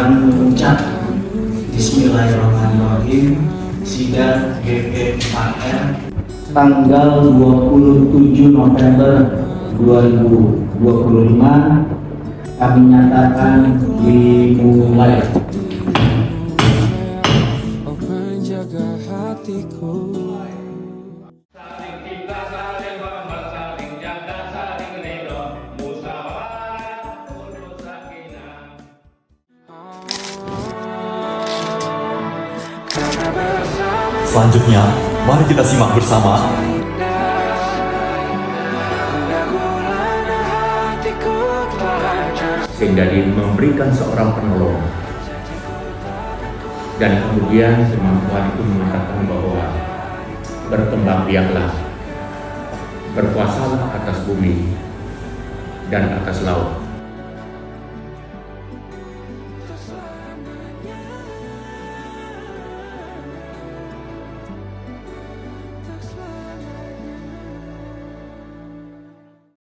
dengan mengucap Bismillahirrahmanirrahim. Sidang GP4R tanggal 27 November 2025 kami nyatakan dimulai. Selanjutnya, mari kita simak bersama sehingga dia memberikan seorang penolong, dan kemudian firman Tuhan itu mengatakan bahwa berkembang biaklah, berkuasalah atas bumi dan atas laut.